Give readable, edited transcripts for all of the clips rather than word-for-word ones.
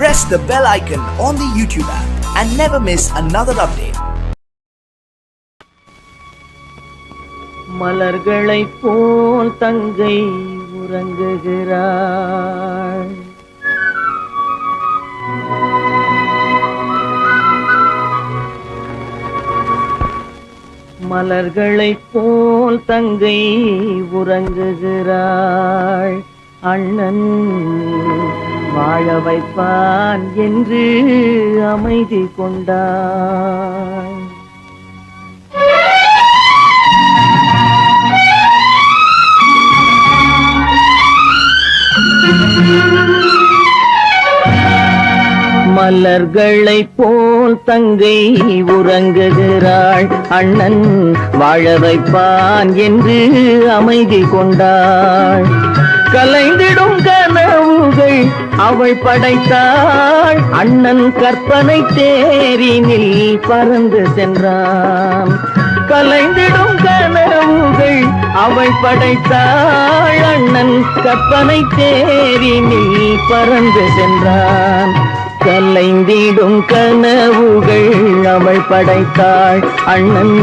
Press the bell icon on the YouTube app and never miss another update. மலர்களைப் போல் தங்கை உறங்குகிறாள். மலர்களைப் போல் தங்கை உறங்குகிறாள். அண்ணன் வாழ வைப்பான் என்று அமைதி கொண்டாள். மலர்களைப் போல் தங்கை உறங்குகிறாள். அண்ணன் வாழ வைப்பான் என்று அமைதி கொண்டாள். கலைந்திடும் கனவுகள் அவள் படைத்தாள். அண்ணன் கற்பனை தேரினில் பறந்து சென்றான். கலைந்திடும் கனவுகள் அவள் படைத்தாள். அண்ணன் கற்பனை தேரினில் பறந்து சென்றான். கலைந்திடும் கனவுகள் அவள் படைத்தாள். அண்ணன்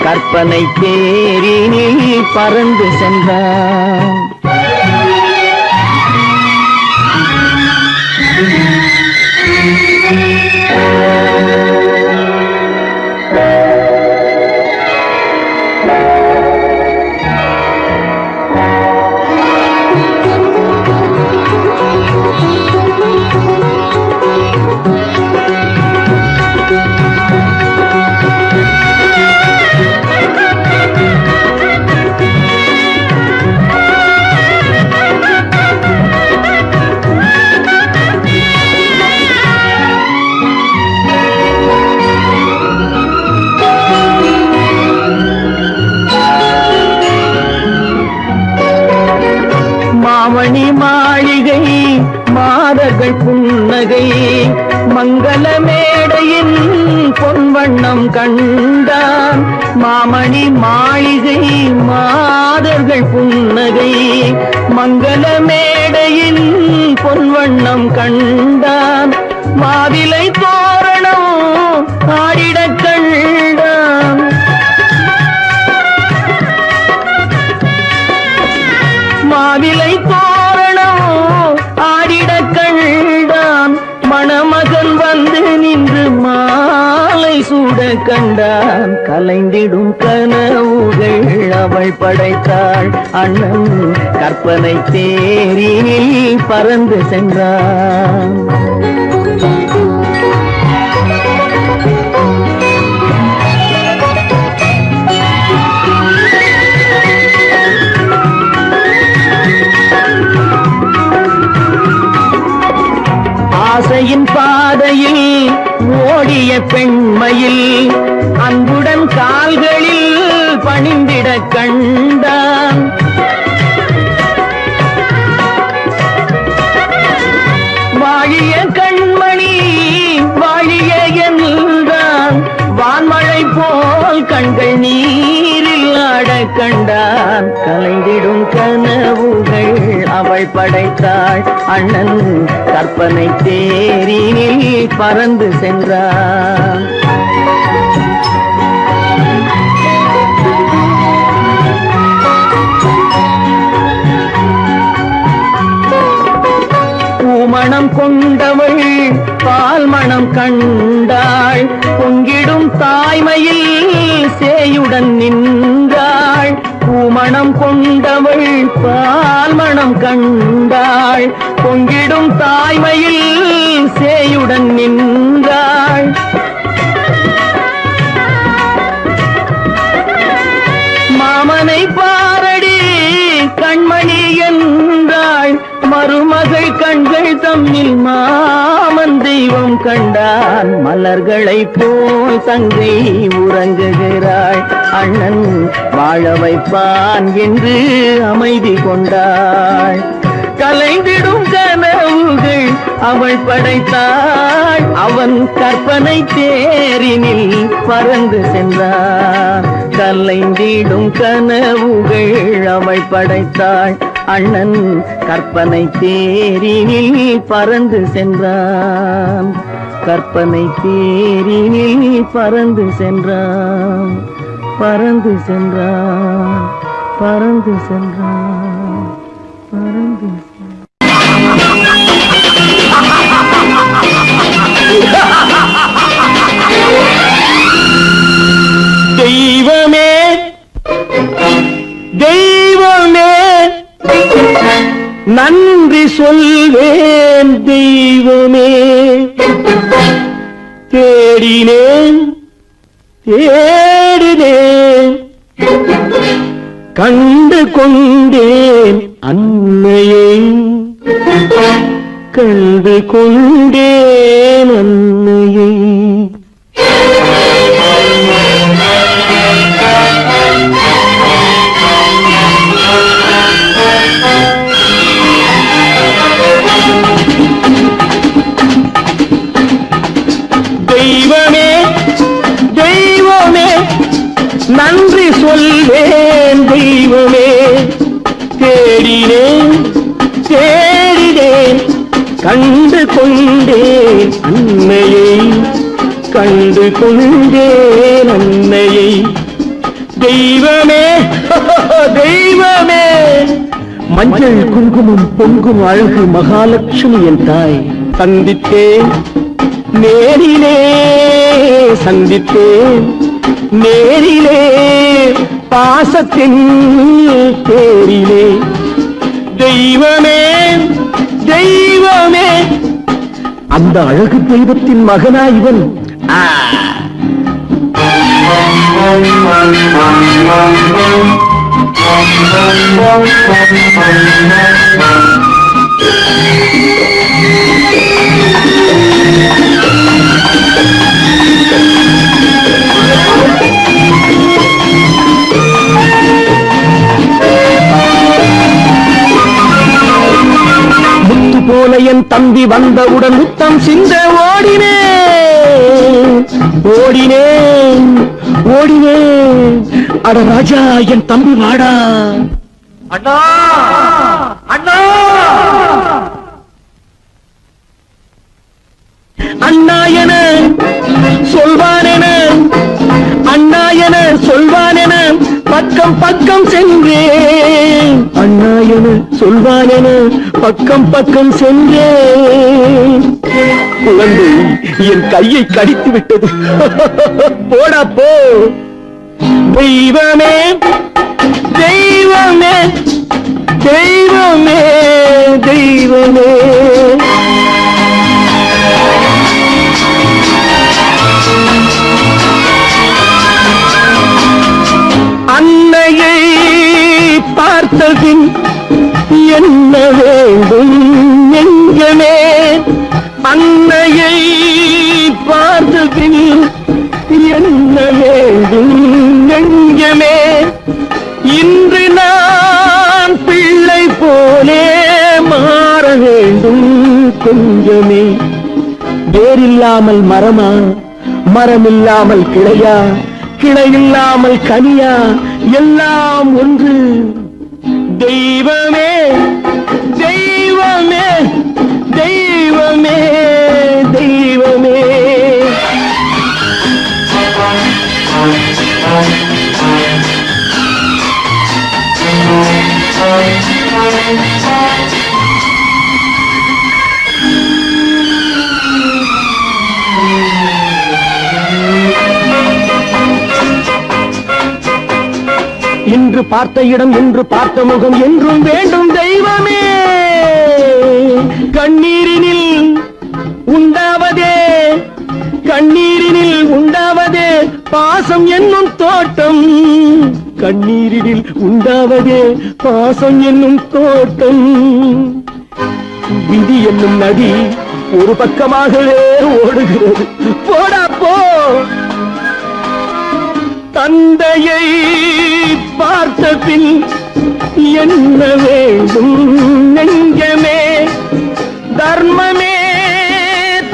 கற்பனை தேரினில் பறந்து சென்றான். மாமணி மாளிகை மாதர்கள் புன்னகை மங்கள மேடையின் பொன்வண்ணம் கண்டான். மாமணி மாளிகை மாதர்கள் புன்னகை மங்கள மேடையின் பொன்வண்ணம் கண்டான். மாவிலை தோரணம் ஆடிடக் கண்டான். மாவிலை தோரணம் ஆடிடக் கண்டான். மணமகன் வந்து நின்று மாலை சூட கண்டான். கலைந்திடும் கனவுகள் அவள் படைத்தாள். அண்ணன் கற்பனை தேரினில் பறந்து சென்றான். ஆசையின் பாதையில் ஓடிய பெண்மையில் அன்புடன் கால்களில் பணிந்திட கண்டான். வாழிய கண்மணி வாழிய என்றான். வான்மழை போல் கண்கள் நீரில் ஆட கண்டான். கலைந்திடும் கனவுகள் அவள் படைத்தாள். அண்ணன் கற்பனை தேரினில் பறந்து சென்றான். பூமணம் கொண்டவள் பால் மணம் கண்டாள். பொங்கிடும் தாய்மையில் சேயுடன் நின்றாள். பூமணம் கொண்டவள் பால் மணம் கண்டாள். பொங்கிடும் தாய்மையில் சேயுடன் நின்றாள். மாமனை பாரடி கண்மணி என்றாள். மருமகள் கண்கள் தம்மில் மாமன் தெய்வம் கண்டான். மலர்களைப் போல் தங்கை உறங்குகிறாள். அண்ணன் வாழ வைப்பான் என்று அமைதி கொண்டாள். கலைந்திடும் கனவுகள் அவள் படைத்தாள். அவன் கற்பனை தேரினில் பறந்து சென்றான். கலைந்திடும் கனவுகள் அவள் படைத்தாள். அண்ணன் கற்பனை தேரினில் பறந்து சென்றான். கற்பனை தேரினில் பறந்து சென்றான். பறந்து சென்றான். பறந்து சென்றான். பறந்து தெய்வமே தெய்வமே நன்றி சொல்வேன் தெய்வமே. தேடினேன் தேடினேன் கண்டு கொண்டேன் அன்னையை. கண்டு கொண்டேன் அன்னையை. தெய்வமே தெய்வமே நன்றி சொல்வேன் தெய்வமே. தேடினேன் தேடினேன் கண்டு கொண்டேன் அன்னையை. கண்டு கொண்டேன் அன்னையை. தெய்வமே தெய்வமே மஞ்சள் குங்குமம் பொங்கும் அழகு மகாலட்சுமி என் தாய். சந்தித்தேன் நேரிலே சந்தித்தேன் நேரிலே பாசத்தின் தேரிலே. தெய்வமே தெய்வமே அந்த அழகு தெய்வத்தின் மகனா இவன். முத்து போல என் தம்பி வந்தவுடன் முத்தம் சிந்த ஓடினேன் ஓடினேன் ஓடினேன். அட ராஜா என் தம்பி வாடா. அண்ணா அண்ணா அண்ணா என சொல்வானென அண்ணா என சொல்வானென பக்கம் பக்கம் சென்றேன். அண்ணா என சொல்வானென பக்கம் பக்கம் சென்றேன். குழந்தை என் கையை கடித்து விட்டது. போடா போ. தெய்வமே தெய்வமே தெய்வமே தெய்வமே அன்னையை பார்த்தபின் என்ன வேண்டும் நெஞ்சமே. அன்னையை பார்த்தபின் என்ன வேண்டும் நெஞ்சமே. இன்று நான் பிள்ளை போலே மாற வேண்டும் கொஞ்சமே. வேரில்லாமல் மரமா மரமில்லாமல் கிளையா கிளையில்லாமல் கனியா எல்லாம் ஒன்று. தெய்வமே தெய்வமே தெய்வமே தெய்வமே. இன்று பார்த்த இடம் இன்று பார்த்த முகம் என்றும் வேண்டும் தெய்வமே. கண்ணீரினில் உண்டாவதே கண்ணீரினில் உண்டாவதே பாசம் என்னும் தோட்டம். கண்ணீரினில் உண்டாவதே பாசம் என்னும் தோட்டம். விதி என்னும் நதி ஒரு பக்கமாகவே ஓடுகிறது. போடா போ. தந்தையை பார்த்த பின் என்ன வேண்டும் நெஞ்சமே. தர்மமே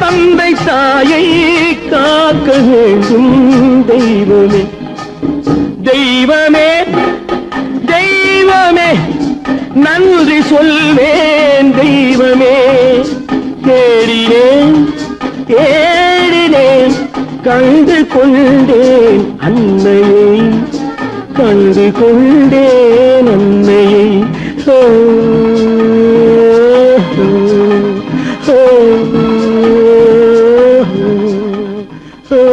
தந்தை தாயை காக்க வேண்டும் தெய்வமே. தெய்வமே தெய்வமே நன்றி சொல்வேன் தெய்வமே. தேடினேன் தேடினேன் கண்டு கொண்டேன் அன்னையை, கண்டு கொண்டேன் அன்னையை. ஓ, ஓ, ஓ, ஓ.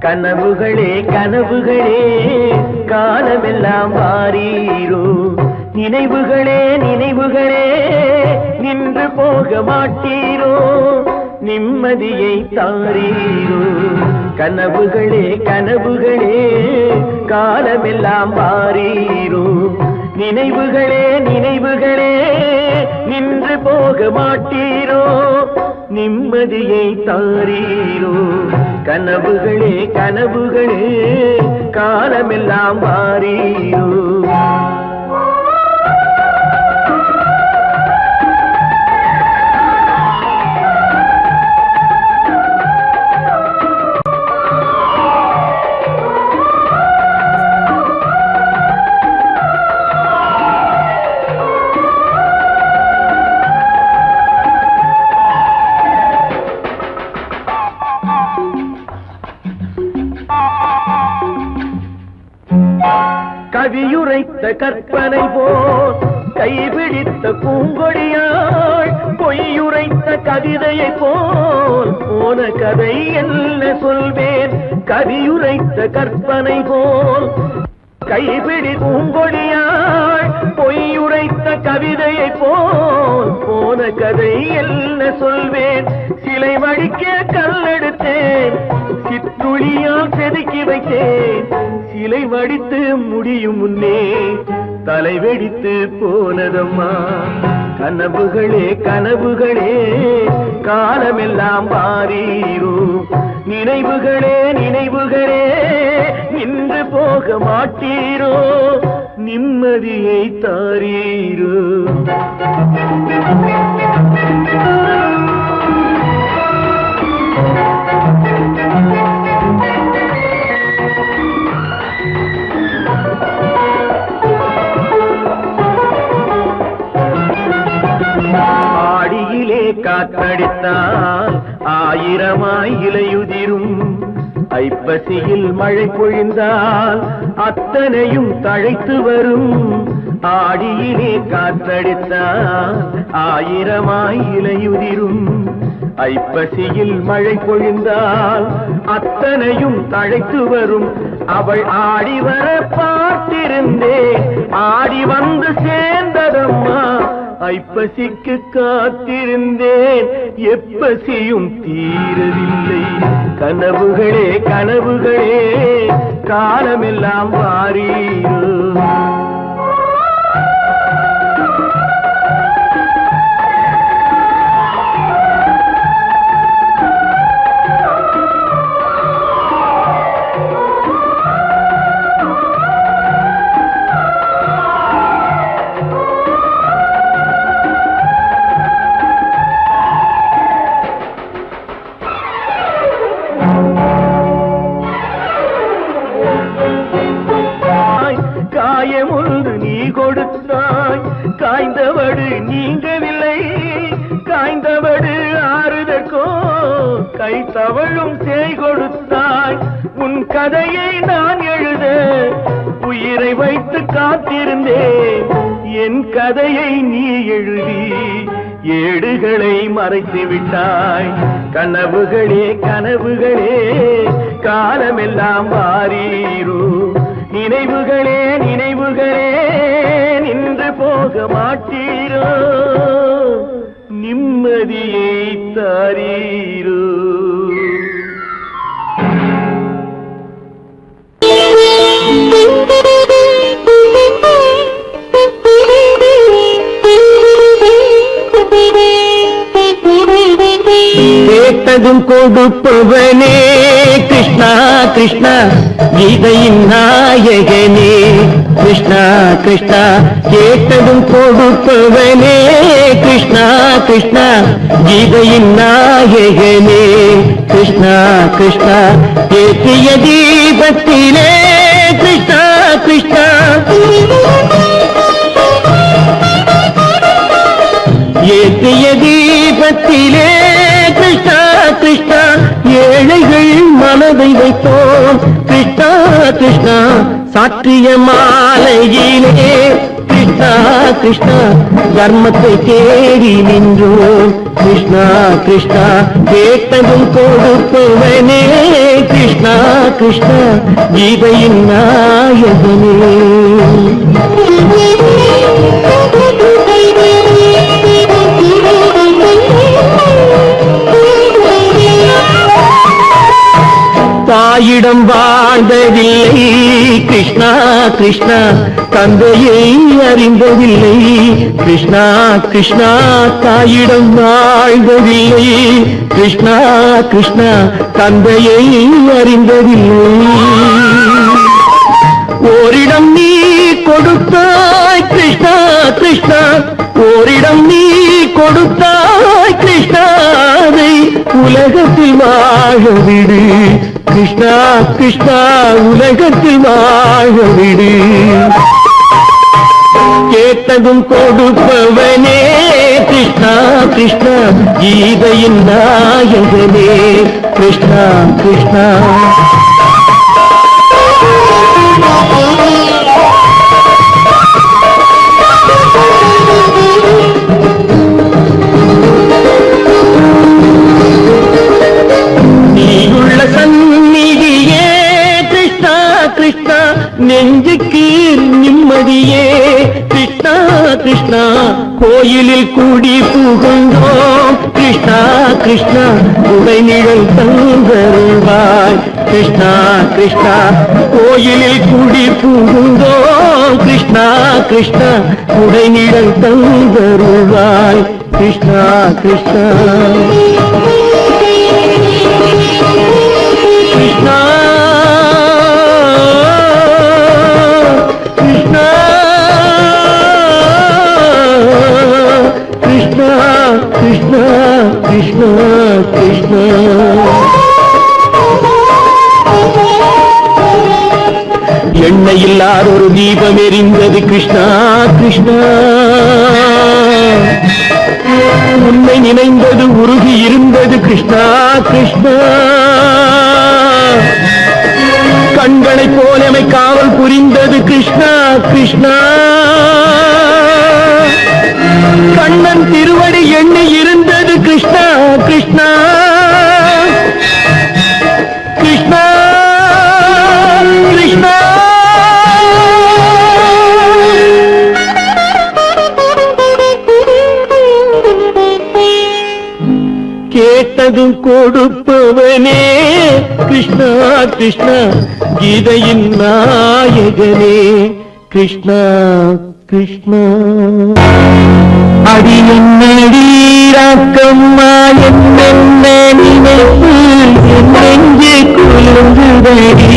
கனவுகளே கனவுகளே காலமெல்லாம் வாரீரோ, நினைவுகளே நினைவுகளே நின்று போக மாட்டீரோ, நிம்மதியை தாரீரோ. கனவுகளே கனவுகளே காலமெல்லாம் வாரீரோ, நினைவுகளே நினைவுகளே நின்று போக மாட்டீரோ, நிம்மதியை தாரீரோ. கனவுகளே கனவுகளே காலமெல்லாம் வாரீரோ. கவியுரைத்த கற்பனை போல் கைபிடித்த பூங்கொடியாள், பொய்யுரைத்த கவிதையை போல் போன கதை என்ன சொல்வேன். கவியுரைத்த கற்பனை போல் கைபிடி பூங்கொடியாள், பொய்யுரைத்த கவிதையை போல் போன கதை என்ன சொல்வேன். சிலை வடிக்க கல்லெடுத்தேன், சிற்றுளியால் செதுக்கி வைத்தேன், சிலை வடித்து முடியும் முன்னே தலை வெடித்து போனதம்மா. கனவுகளே கனவுகளே காலமெல்லாம் வாரீரோ, நினைவுகளே நினைவுகளே நின்று போக மாட்டீரோ, நிம்மதியை தாரீரோ. ஆடியிலே காற்றடித்தால் ஆயிரமாய் இலையுதிரும், ஐப்பசியில் மழை பொழிந்தால் அத்தனையும் தழைத்து வரும். ஆடியிலே காற்றடித்தால் ஆயிரமாய் இலையுதிரும், ஐப்பசியில் மழை பொழிந்தால் அத்தனையும் தழைத்து வரும். அவள் ஆடி வர பார்த்திருந்தேன், ஆடி வந்து சேர்ந்ததம்மா. ஐப்பசிக்கு காத்திருந்தேன், எப்பசியும் தீரவில்லை. கனவுகளே கனவுகளே காலமெல்லாம் வாரீரோ. காயமொன்று நீ கொடுத்தாய், காய்ந்தவடு நீங்கவில்லை. காய்ந்தவடு ஆறுதற்கோ கை தவழும் சேய் கொடுத்தாய். உன் கதையை நான் எழுத உயிரை வைத்து காத்திருந்தேன், என் கதையை நீ எழுதி ஏடுகளை மறைத்து விட்டாய். கனவுகளே கனவுகளே காலமெல்லாம் வாரீரோ, நினைவுகளே நினைவுகளே நின்று போக மாட்டீரோ, நிம்மதியை தாரீரோ. கேட்டதும் கொடுப்பவனே கிருஷ்ணா கிருஷ்ணா கீதையின் நாயகனே கிருஷ்ணா கிருஷ்ணா கேட்டதும் கொடுப்பவனே கிருஷ்ணா கிருஷ்ணா கீதையின் நாயகனே கிருஷ்ணா கிருஷ்ணா ஏற்றிய தீபத்திலே கிருஷ்ணா கிருஷ்ணா ஏற்றிய தீபத்திலே கிருஷ்ணா கிருஷ்ணா ஏழைகள் மனதை வைத்தோம் கிருஷ்ணா கிருஷ்ணா சாற்றிய மாலையிலே கிருஷ்ணா கிருஷ்ணா தர்மத்தை தேடி நின்றோம் கிருஷ்ணா கிருஷ்ணா கேட்டதும் கொடுப்பவனே கிருஷ்ணா கிருஷ்ணா கீதையின் நாயகனே. தாயிடம் வாழ்ந்ததில்லை கிருஷ்ணா கிருஷ்ணா தந்தையை அறிந்ததில்லை கிருஷ்ணா கிருஷ்ணா தாயிடம் வாழ்ந்ததில்லை கிருஷ்ணா கிருஷ்ணா தந்தையை அறிந்ததில்லை. ஓரிடம் நீ கொடுத்தாய் கிருஷ்ணா கிருஷ்ணா ஓரிடம் நீ கொடுத்தாய் கிருஷ்ணாவை உலகத்தில் வாழவிடு கிருஷ்ணா கிருஷ்ணா உலகத்தில் வாழவிடு. கேட்டதும் கொடுப்பவனே கிருஷ்ணா கிருஷ்ணா கீதையின் நாயகனே கிருஷ்ணா கிருஷ்ணா. கிருஷ்ணா நெஞ்சுக்கு நிம்மதியே கிருஷ்ணா கிருஷ்ணா கோயிலில் கூடி புகுந்தோம் கிருஷ்ணா கிருஷ்ணா உடைநிழல் தந்தருள்வாய் கிருஷ்ணா கிருஷ்ணா கோயிலில் கூடி புகுந்தோம் கிருஷ்ணா கிருஷ்ணா உடைநிழல் தந்தருள்வாய் கிருஷ்ணா கிருஷ்ணா. கிருஷ்ணா கிருஷ்ணா கிருஷ்ணா கிருஷ்ணா. எண்ணெய் இல்லாத ஒரு தீபம் எரிந்தது கிருஷ்ணா கிருஷ்ணா உன்னை நினைந்தது உருகி இருந்தது கிருஷ்ணா கிருஷ்ணா. கண்களைப் போலமை காவல் புரிந்தது கிருஷ்ணா கிருஷ்ணா. கண்ணன் திருவடி எண்ணி இருந்தது கிருஷ்ணா கிருஷ்ணா கிருஷ்ணா கிருஷ்ணா. கேட்டதும் கொடுப்பவனே கிருஷ்ணா கிருஷ்ணா கீதையின் நாயகனே கிருஷ்ணா கிருஷ்ணா. அடியன்னடீராக்கம்மா என்னென்ன நினைப்பு நெஞ்சு குலுங்குதடி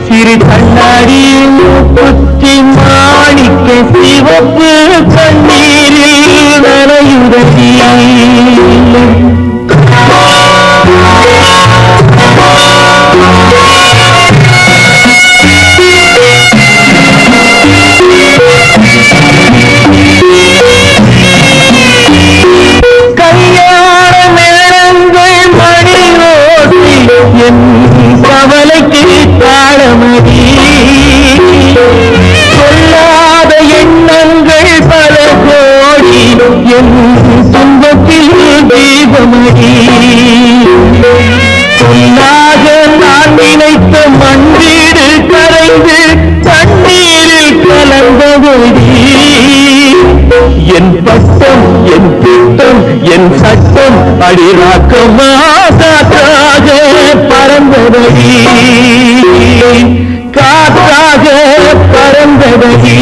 சிறு கண்ணாடி புத்தி மாணிக்க சிவப்பு கண்ணீரில் நனையுதடி. கவலைக்கு தாளமடி சொல்லாத எண்ணங்கள் பல கோடி என் துன்பத்தில் தீபமடி. சொல்லாக நான் நினைத்த மண்ணீடு கரைந்து தண்ணீரில் கலந்தபடி என் பட்டம் என் திட்டம் என் சட்டம் அடிராக்கமா காற்றாக பறந்தபடி காற்றாக பறந்தபடி.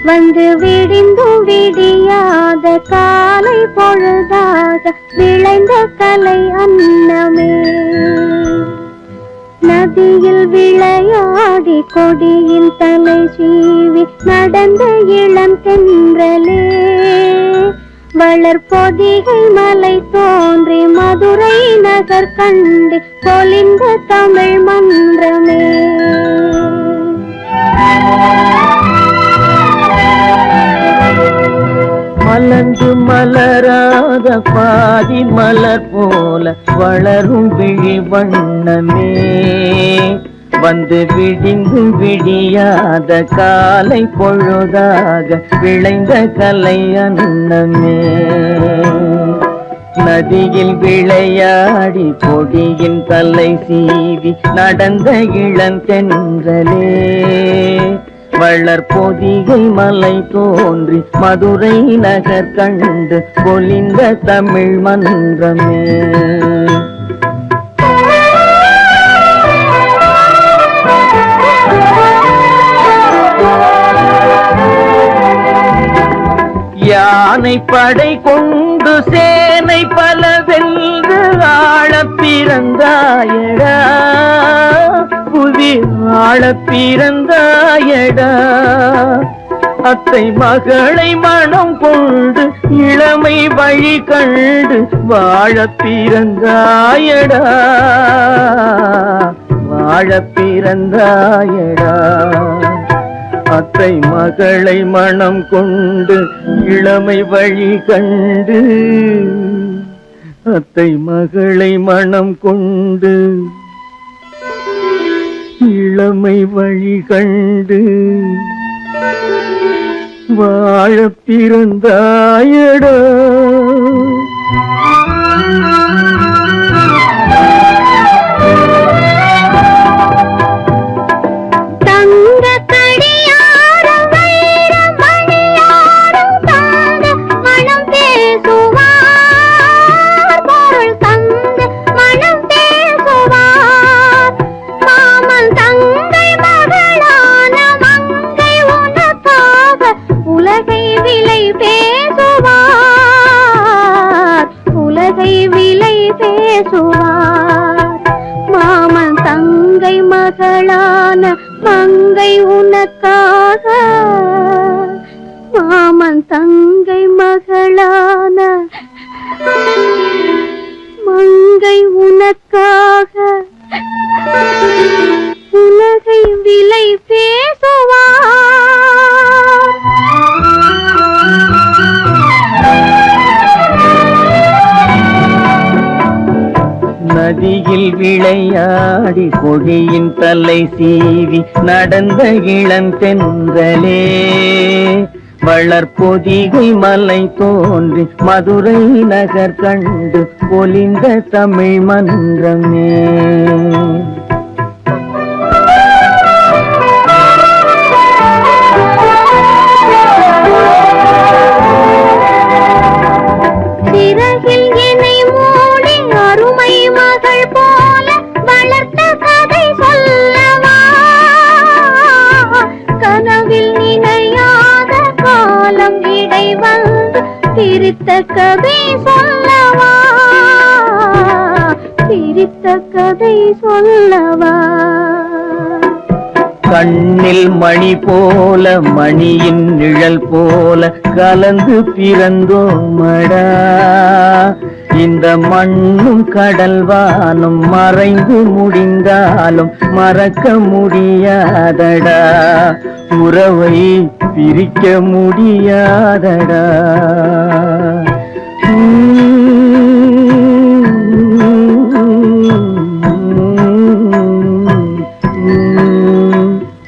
வந்து விடிந்தும் விடியாத காலை பொழுதாக விளைந்த கலை அன்னமே. நதியில் விளையாடி கொடியின் தலை சீவி நடந்த இளம் தென்றலே. வளர்பொதிகை மலை தோன்றி மதுரை நகர் கண்டு பொலிந்த தமிழ் மன்றமே. மலர்ந்து மலராத பாதி மலர் போல வளரும் விழி வண்ணமே. வந்து விடிந்தும் விடியாத காலை பொழுதாக விளைந்த கலை அன்னமே. நதியில் விளையாடி கொடியின் தலை சீவி நடந்த இளந்தென்றலே. வளர்பொதிகை மலை தோன்றி மதுரை நகர் கண்டு பொலிந்த தமிழ் மன்றமே. யானை படை கொண்டு சேனை பல வென்று ஆள பிறந்தாயடா. புவி ஆள பிறந்தாயடா. அத்தை மகளை மனம் கொண்டு இளமை வழி கண்டு வாழ பிறந்தாயடா. வாழ பிறந்தாயடா. அத்தை மகளை மனம் கொண்டு இளமை வழி கண்டு. அத்தை மகளை மனம் கொண்டு இளமை வழி கண்டு வாழ பிறந்தாயடா. மாமன் தங்கை மகளான மங்கை உனக்காக. மாமன் தங்கை மகளான மங்கை உனக்காக உலகை விலை பேசுவார். நதியில் விளையாடி கொடியின் தலை சீவி நடந்த இளந்தென்றலே. வளர்பொதிகை மலை தோன்றி மதுரை நகர் கண்டு பொலிந்த தமிழ் மன்றமே. பிரித்த கதை சொல்லவா. பிரித்த கதை சொல்லவா. கண்ணில் மணி போல மணியின் நிழல் போல கலந்து பிறந்தோமடா. இந்த மண்ணும் கடல் வானும் மறைந்து முடிந்தாலும் மறக்க முடியாதடா. உறவை பிரிக்க முடியாதடா.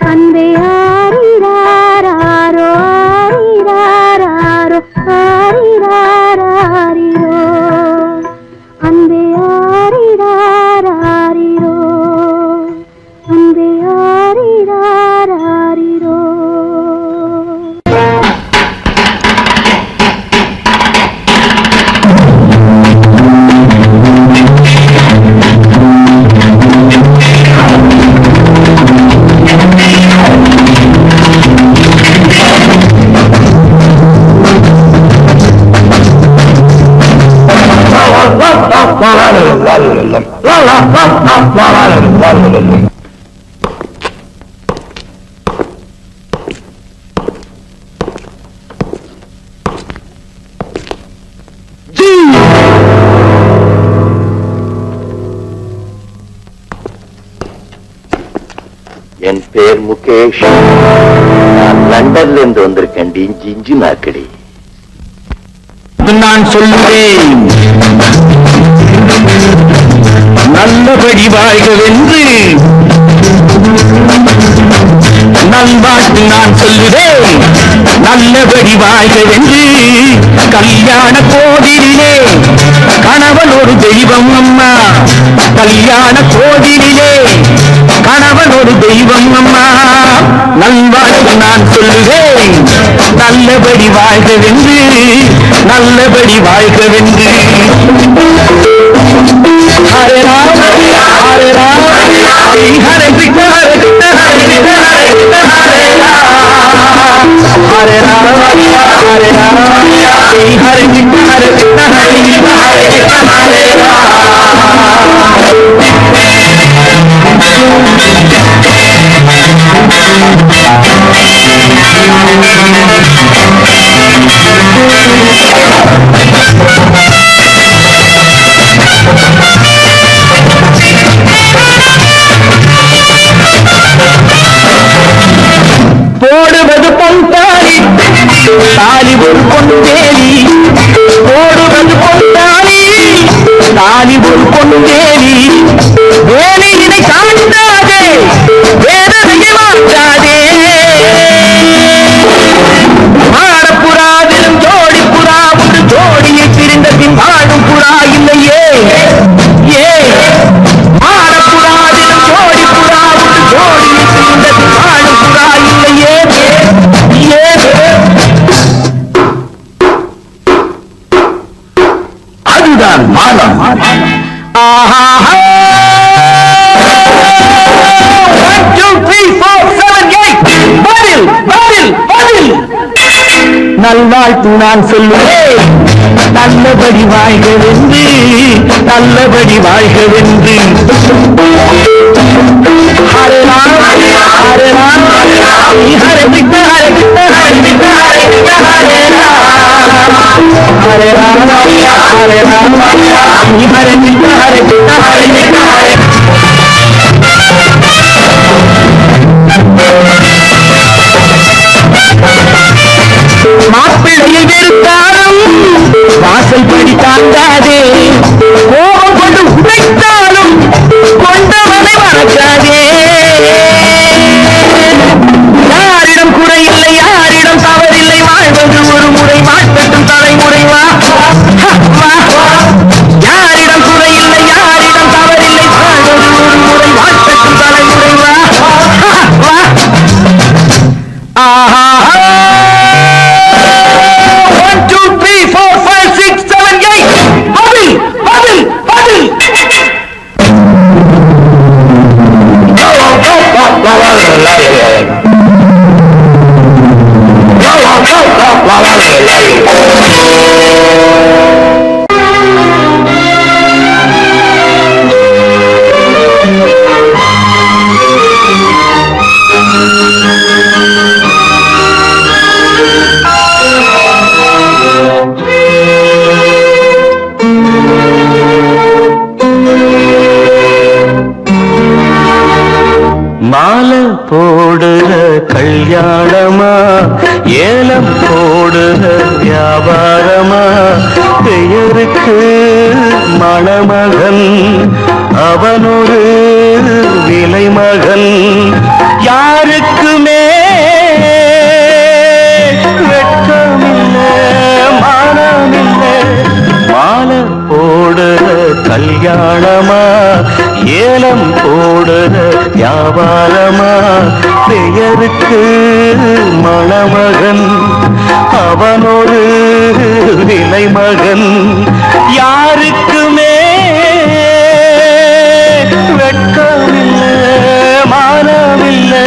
அன்பே ஆரிராரோ ஆரிராரோ ஆரிராரோ. அன்பே ஆரிராரோ அன்பே ஆரிராரோ. என் பேர் முகேஷ். நான் லண்டன்ல இருந்து வந்திருக்கேன். ஜிஞ்சு நாக்கடி. நான் சொல்லுவேன் நல்லபடி வாழ்கவென்று. நல்வாழ்த்து நான் சொல்லுவேன் நல்லபடி வாழ்கவென்று. கல்யாண கோவிலிலே கணவன் ஒரு தெய்வம் அம்மா. கல்யாண கோவிலிலே கணவன் ஒரு தெய்வம் அம்மா. நல்வாழ்த்து நான் சொல்லுவேன் நல்லபடி வாழ்கவென்று. நல்லபடி வாழ்கவென்று. ஹரே ராம் ஹரே ராம் ஹரே கிருஷ்ண ஹரே கிருஷ்ண ஹரே கிருஷ்ண ஹரே கிருஷ்ண ஹரே ராம். ஹரே ராம் ஹரே ராம் ஹரே கிருஷ்ண ஹரே கிருஷ்ண ஹரே கிருஷ்ண ஹரே கிருஷ்ண ஹரே ராம். போடுவது பொன்தாலி தாலி ஒரு பொன்தேலி. போடுவது பொன்தாலி தாலி ஒரு பொன்தேலி. வேலையினை காட்டாதே வேதனையை மாற்றாதே. மாடப்புறாவிலும் ஜோடி புறா ஒரு ஜோடியை பிரிந்த பின் வாழும் புறா இல்லையே. ஏ மாடப்புறாவிலும் ஜோடி புறா ஒரு ஜோடியை பிரிந்த பின் வாழும் புறா இல்லையே. அதுதான் மானம். ஆஹா 1 2 3 4 7 8 பதில் பதில் பதில். நல்வாழ்த்து நான் சொல்லுவேன் நல்லபடி வாழ்கவென்று. நல்லபடி வாழ்கவென்று. ஹரே ராம் ஹரே ராம் ஹரே கிருஷ்ண ஹரே கிருஷ்ண ஹரே கிருஷ்ண ஹரே கிருஷ்ண ஹரே ராம். ஹரே ராம் ஹரே ராம் ஹரே கிருஷ்ண ஹரே கிருஷ்ண ஹரே கிருஷ்ண ஹரே. மாப்பிள்ளையை வெறுத்தாலும் வாசல் படி தாண்டாதே. கோபம் கொண்டு உடைத்தாலும் கொண்டவனை மறக்காதே. யாரிடம் குறையில்லை யாரிடம் தவறில்லை. வாழ்வது ஒரு முறை மாற்றட்டும் தலைமுறை. வா யாரிடம் குறையில்லை யாரிடம் தவறில்லை. வாழ்வது ஒரு முறை மாற்றட்டும் தலைமுறை. வா ஆஹா 1 2 3 4 5 6 7 8 பதில் பதில் பதில். மாலை போடுற கல்யாணமா ஏலம் போடுற வியாபாரமா. பெயருக்கு மணமகன் அவனொரு விலை மகன். யாருக்குமே வெட்கமில்லை மானமில்லை. மாலை போடுற கல்யாணமா ஏலம் போடுற வியாபாரமா. பெயருக்கு மணமகன் அவனொரு விலை மகன். யாருக்குமே வெட்கமில்லை மானமில்லை.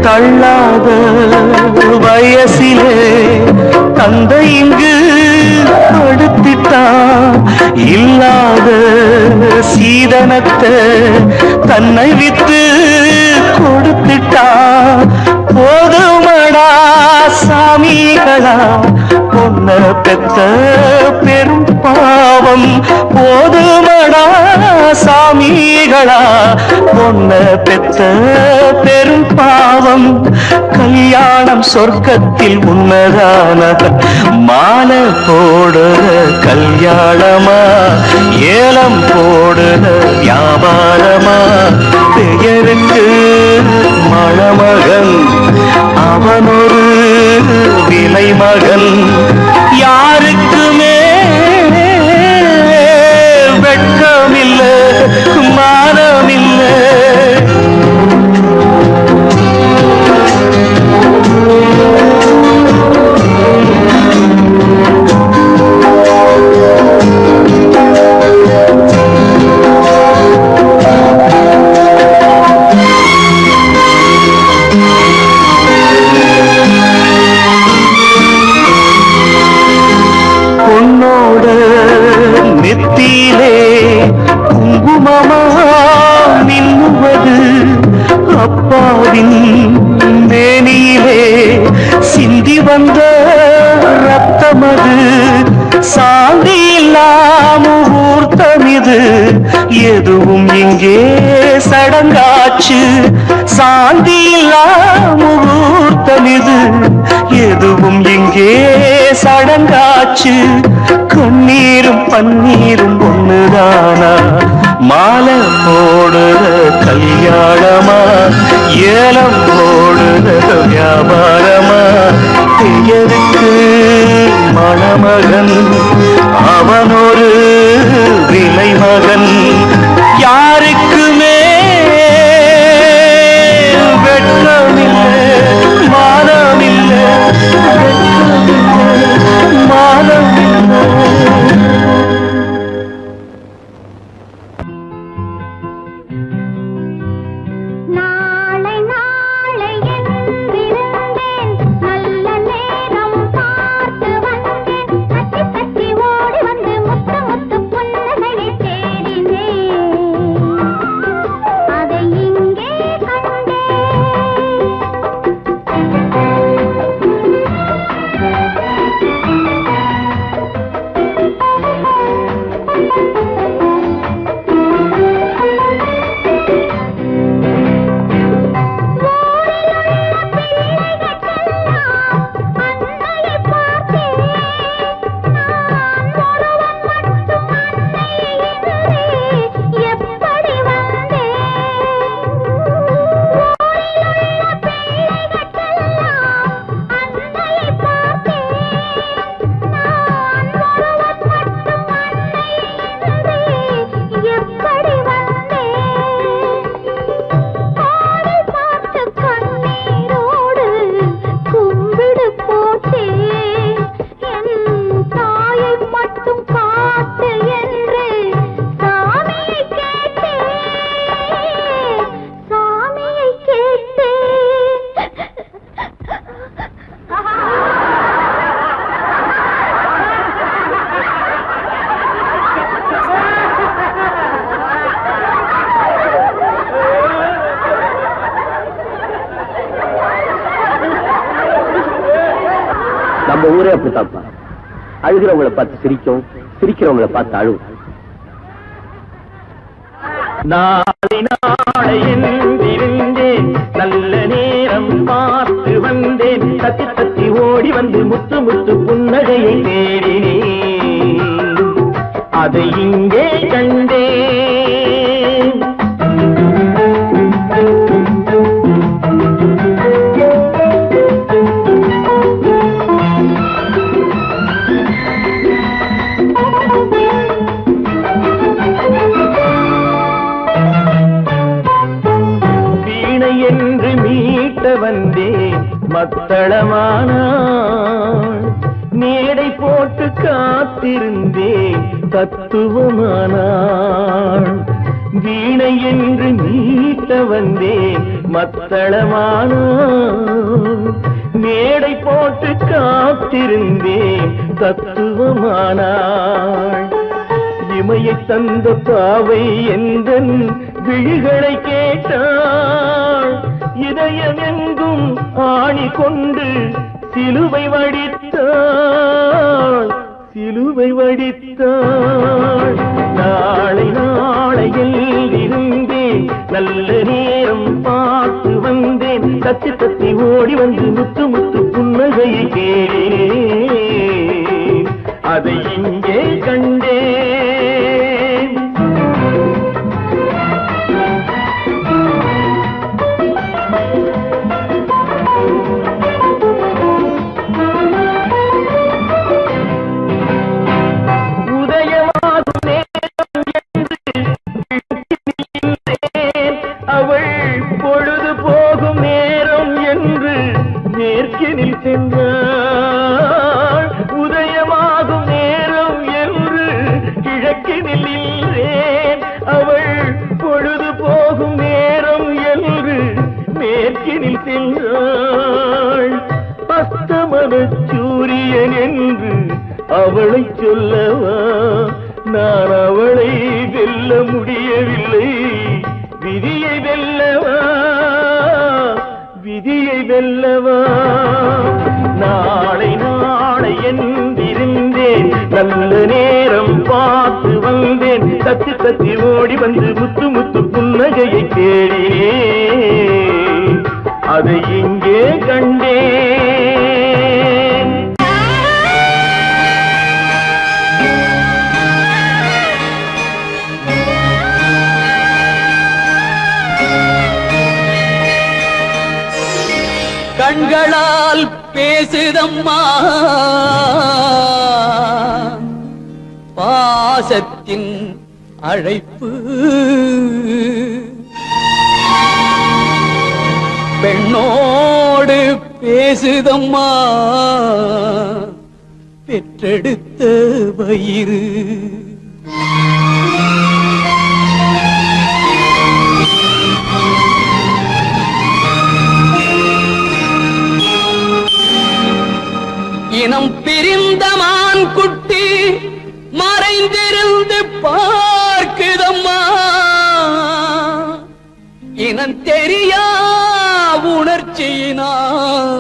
தள்ளாத வயசிலே தந்தை இங்கு படுத்திட்டான். இல்லாத சீதனத்தை தன்னை வித்து கொடுத்துட்டான். போதுமடா சாமிகளா பொன்ன பெத்த பெரும் பாவம். போதுமடா சாமிகளா பொன்ன பெத்த பெரும் பாவம். கல்யாணம் சொர்க்கத்தில் உன்னதான மாலை போடுற கல்யாணமா ஏலம் போடுற வியாபாரமா? பெயருக்கு மணமகன் அவனொரு விலை மகன். யாருக்குமே வெட்கமில்லை மானமில்லை. நெத்தியிலே குங்குமமா நின்னுவது அப்பாவின் மேனியிலே சிந்தி வந்த ரத்தமது. சாந்தி இல்லாமூர்த்தமிது எதுவும் இங்கே சடங்காச்சு. சாந்தி இல்லாமூர்த்தமிது எதுவும் இங்கே சடங்காச்சு. கண்ணீரும் பன்னீரும் ஒண்ணுதானா? மாலை போடுற கல்யாணமா ஏலம் போடுற வியாபாரமா? பெயருக்கு மணமகன் அவனொரு விலை மகன். யாருக்குமே வெட்கமில்லை மானமில்லை மானமில்லை. நாளை நாளை என்றிருந்தேன், நல்ல நேரம் பார்த்து வந்தேன். தட்டி தட்டி ஓடி வந்து முத்து முத்து புன்னகையை தேடினேன். அதை இங்கே நம்ம ஊரே அப்படித்தாப்பா. அழுகிறவங்களை பார்த்து சிரிக்கும், சிரிக்கிறவங்களை பார்த்து அழுவும். நாளை நாளை என்றிருந்தேன், நல்ல நேரம் பார்த்து வந்தேன். தத்தி தத்தி ஓடி வந்து முத்து முத்து புன்னகையை தேடினேன். அதை இங்கே கண்டேன். என்று மீட்ட வந்தேன் மத்தளமானாள். மேடை போட்டு காத்திருந்தேன் தத்துவமானாள். வீணை என்று மீட்ட வந்தேன் மத்தளமான மேடை போட்டு காத்திருந்தேன் தத்துவமானாள். இமையை தந்த பாவை எந்தன் விழிகளை கேட்டாள். இதயம் எங்கும் ஆணி கொண்டு சிலுவை வடித்தாள், சிலுவை வடித்தாள். நாளை நாளையில் இருந்தேன், நல்ல நேரம் பார்த்து வந்தேன். தத்தி தத்தி ஓடி வந்து முத்து முத்து புன்னகையை கேட்டேன், அதை இங்கே கண்டேன். உதயமாகும் நேரம் என்று அவள் பொழுது போகும் நேரம் என்று மேற்கினில் சென்றாள். உதயமாகும் நேரம் என்று கிழக்கினில் இல்லேன், அவள் பொழுது போகும் நேரம் என்று மேற்கினில் சென்றாள். அஸ்தமன சூரியன் என்று அவளை சொல்லவா, நான் அவளை வெல்ல முடியவில்லை. விதியை வெல்லவா, விதியை வெல்லவா. நாளை நாளை என்றிருந்தேன், நல்ல நேரம் பார்த்து வந்தேன். தத்தி தத்தி ஓடி வந்து முத்து முத்து புன்னகையை தேடினேன், அதை இங்கே கண்டேன். கண்களால் பேசுதம்மா பாசத்தின் அழைப்பு, பெண்ணோடு பேசுதம்மா பெற்றெடுத்த வயிறு. இனம் பிரிந்த மான் குட்டி மறைந்திருந்து பார்க்குதம்மா, இனம் தெரியா உணர்ச்சியினால்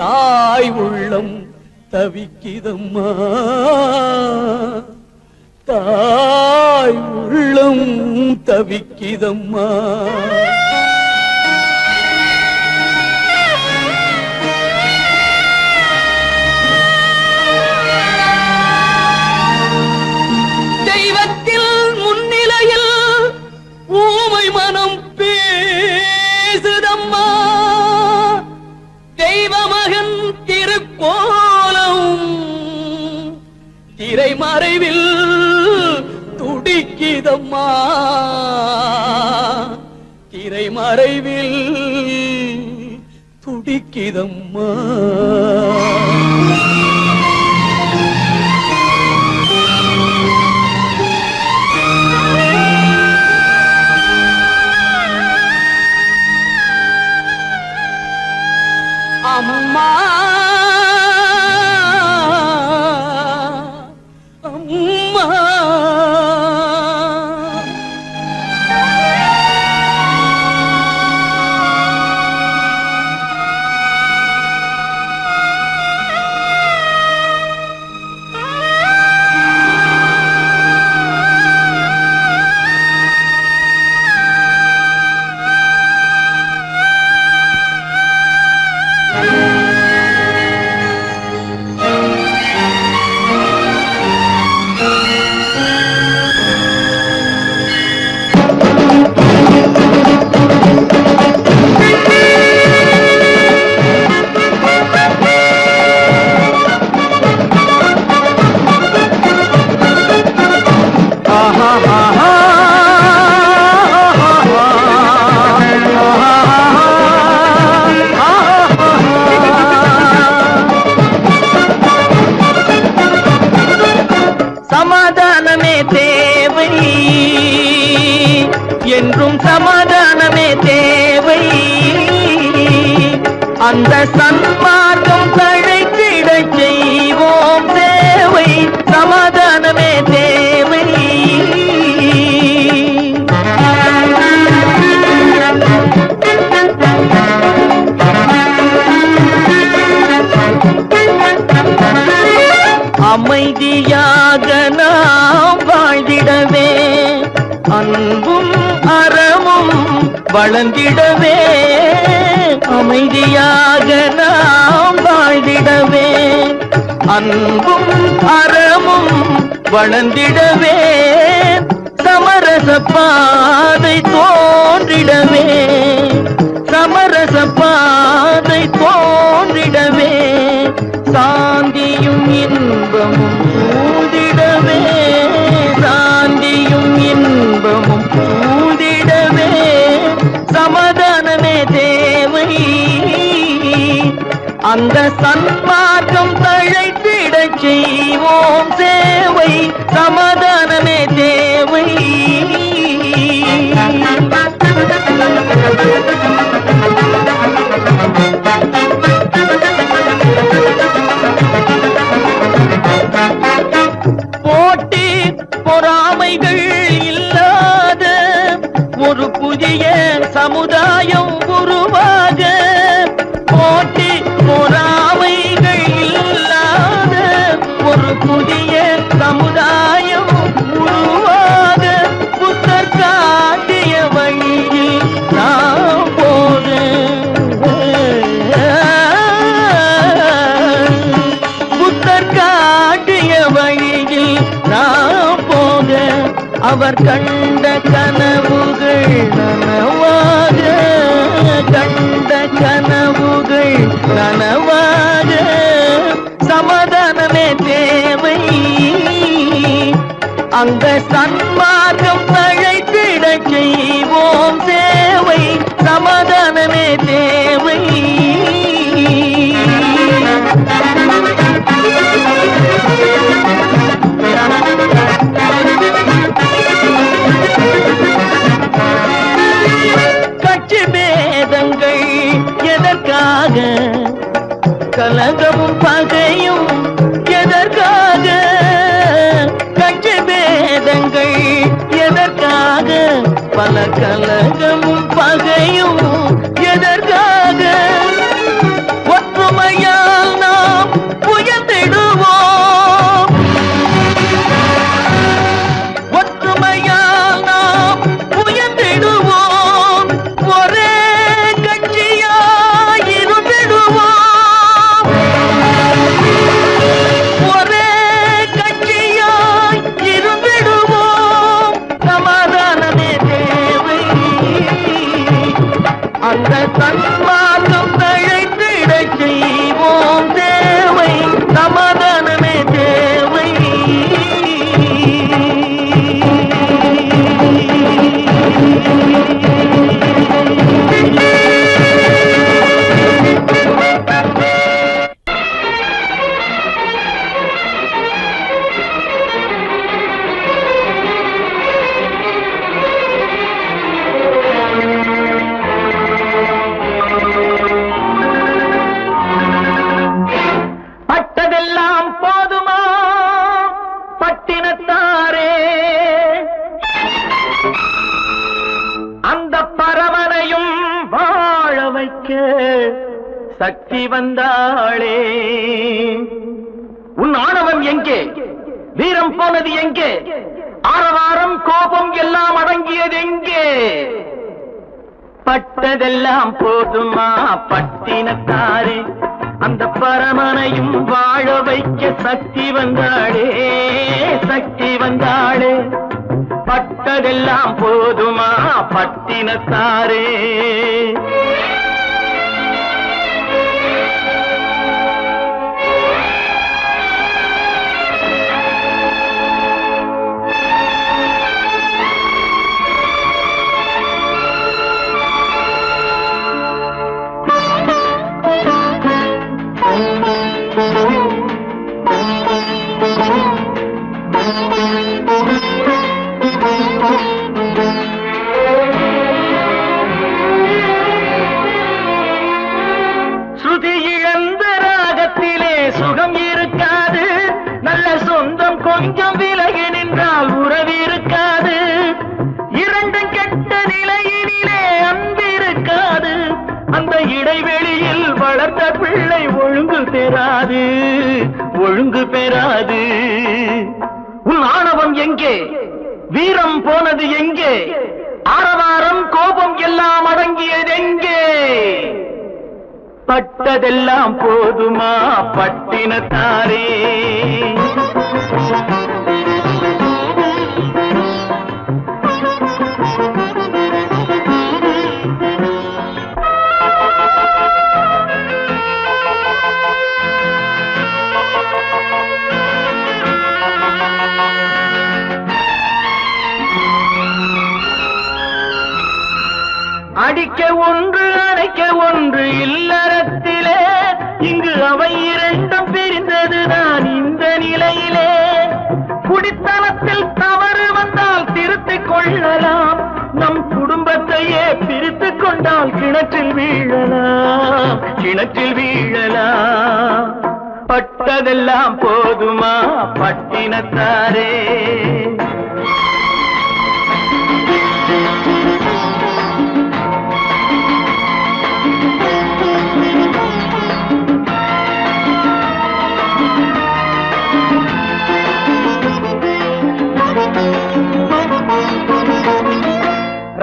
தாய் உள்ளம் தவிக்குதம்மா, தாய் உள்ளம் தவிக்குதம்மா. தெய்வத்தில் முன்னிலையில் ஊமை மனம் பேசுதம்மா, தெய்வ மகன் திருக்கோலம் திரைமறைவில் துடிக்குதம்மா, திரைமறைவில் துடிக்குதம்மா. அம்மா அம்மா அந்த சன்மார்க்கம் தழைத்திட செய்வோம் சேவை, சமாதானமே தேவை. அமைதியாக நாம் வாழ்ந்திடவே, அன்பும் அறமும் வளர்ந்திடவே. அமைதியாக நாம் வாழ்ந்திடவே, அன்பும் அறமும் வளர்ந்திடவே. சமரச பாதை தோன்றிடவே, சமரச பாதை தோன்றிடவே. சாந்தியும் இன்பமும் சூழ்ந்திடவே, சாந்தியும் இன்பமும் சூழ்ந்திடவே. சமாதானமே தேவை, அந்த சன்மார்க்கம் தழைத்திட செய்வோம் சேவை, சமாதானமே தேவை. போட்டி பொறாமைகள் இல்லாத ஒரு புதிய சமுதாயம் உருவாக. போட்டி பொறாமைகள் இல்லாத ஒரு புதிய சமுதாயம் உருவாக. புத்தர் காட்டிய வழியில் நாம் போக, புத்தர் காட்டிய வழியில் நாம் போக. அவர் கண்ட கனவுகள் நனவாக, கண்ட கனவுகள் நனவாக. சமாதானமே தேவை, அந்த சன்மார்க்கம் தழைத்திட செய்வோம் சேவை, சமாதானமே தேவை. கட்சி பேதங்கள் எதற்காக, கலகமும் பகையும் எதற்காக. கட்சி பேதங்கள் எதற்காக, பல கலகமும் பகையும் எதற்காக. ஒற்றுமையால் நாம் உயர்ந்திடுவோம், ஒற்றுமையால் நாம் உயர்ந்திடுவோம். ஒரே கட்சியாய் இருந்திடுவோம், ஒரே கட்சியாய் இருந்திடுவோம். சமாதானமே தேவை, அந்த சன்மார்க்கம் தழைத்திட செய்வோம் தேவை, சமாதானமே தேவை. பட்டதெல்லாம் போதுமா பட்டினத்தாரே, அந்த பரமனையும் வாழ வைக்க சக்தி வந்தாளே. உன் ஆணவம் எங்கே, வீரம் போனது எங்கே, ஆரவாரம் கோபம் எல்லாம் அடங்கியது எங்கே? பட்டதெல்லாம் போதுமா பட்டினத்தாரே, அந்த பரமனையும் வாழ வைக்க சக்தி வந்தாளே, சக்தி வந்தாளே. பட்டதெல்லாம் போதுமா பட்டினத்தாரே. கொஞ்சம் விலகி நின்றால் உறவு இருக்காது. இரண்டும் கெட்ட நிலையினிலே அன்பு இருக்காது. அந்த இடைவெளியில் வளர்த்த பிள்ளை ஒழுங்கு பெறாது, ஒழுங்கு பெறாது. உன் ஆணவம் எங்கே? வீரம் போனது எங்கே? ஆரவாரம் கோபம் எல்லாம் அடங்கியது எங்கே? பட்டதெல்லாம் போதுமா பட்டினத்தாரே? அடிக்க ஒன்று அடைக்க ஒன்று இல்லறத்திலே, இங்கு அவை இரண்டும் பிரிந்ததுதான் இந்த நிலையிலே. குடித்தனத்தில் தவறு வந்தால் திருத்திக் கொள்ளலாம், நம் குடும்பத்தையே பிரித்துக் கொண்டால் கிணற்றில் வீழலாம், கிணற்றில் வீழலாம். பட்டதெல்லாம் போதுமா பட்டினத்தாரே?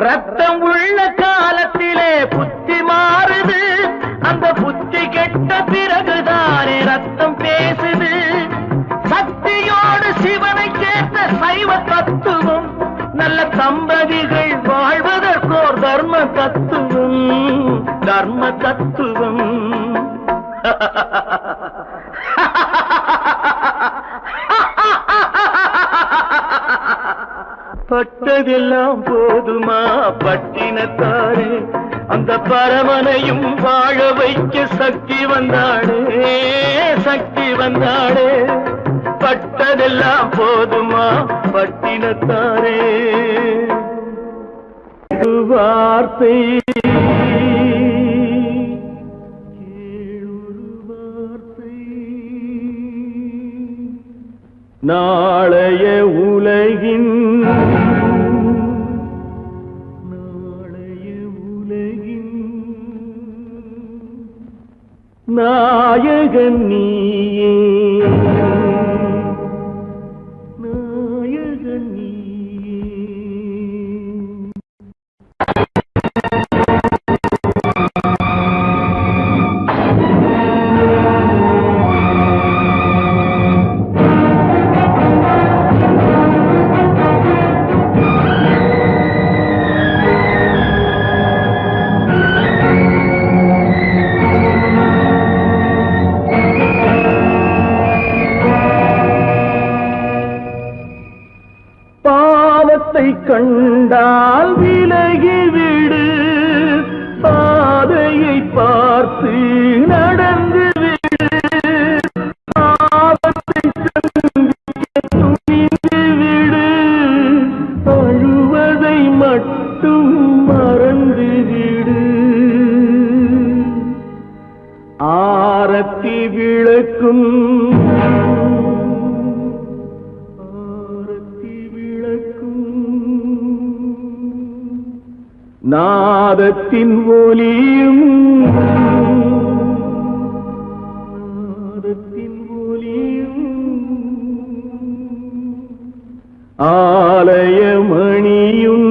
ரத்தம் உள்ள காலத்திலே புத்தி மாறுது, அந்த புத்தி கெட்ட பிறகுதானே ரத்தம் பேசுது. சக்தியோடு சிவனை சேர்த்த சைவ தத்துவம், நல்ல தம்பதிகள் வாழ்வதற்கோர் தர்ம தத்துவம், தர்ம தத்துவம். பட்டதெல்லாம் போதுமா பட்டினத்தாரே? அந்த பரமனையும் வாழ வைக்க சக்தி வந்தாடே, சக்தி வந்தாடே. பட்டதெல்லாம் போதுமா பட்டினத்தாரே? வார்த்தை நாளைய உலகின் நாயகன் நீயே, நாயகன் நீயே. கண்டால் விலகிவிடு, பாதையை பார்த்து நடந்து விடு. ஆபத்தை துணிந்து விடு, அழுவதை மட்டும் மறந்து விடு. ஆரத்தி விளக்கும் நாதத்தின் ஒலியும், நாதத்தின் ஒலியும் ஆலயமணியும்,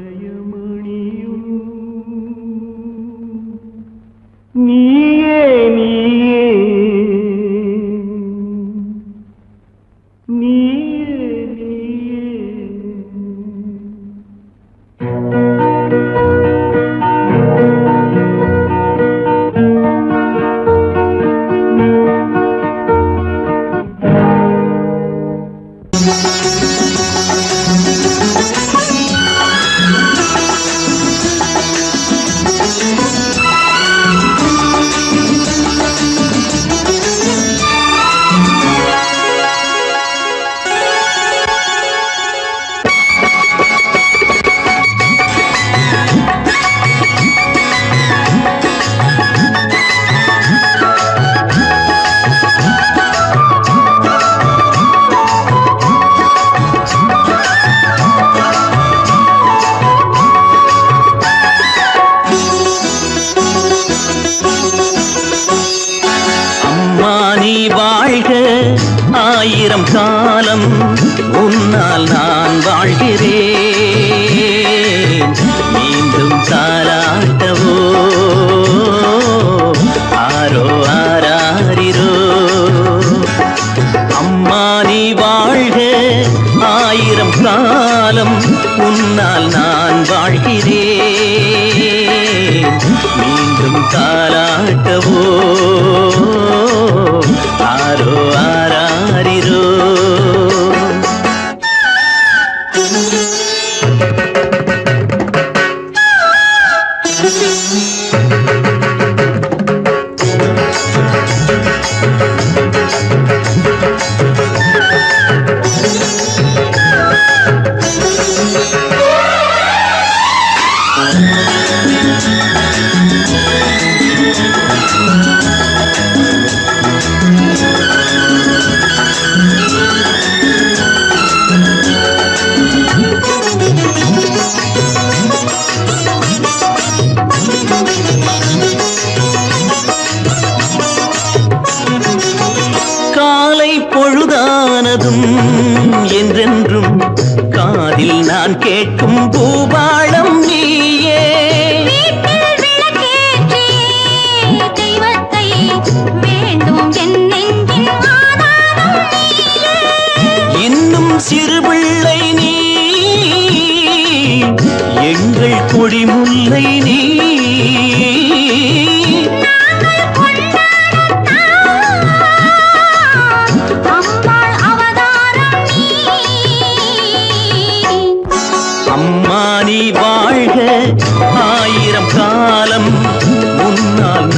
ஆலயமணியும் நீயே, நீயே, நீயே, நீயே. நான் வாழ்கிறேன் மீண்டும் தாலாட்டவோ ஆரோ ஆராரிரோ காலை பொழுதானதும் என்றென்றும் காதில் நான் கேட்கும் பூபாளம் நீயே வீட்டில் விளக்கேற்றி தெய்வத்தை வேண்டும் என் நெஞ்சின் ஆதாரம் நீயே. இன்னும் சிறுபிள்ளை நீ எங்கள் கொடிமுல்லை நீ அம்மாள் அவதாரம் நீ. அம்மா நீ வாழ்க ஆயிரம் காலம் முன்னால்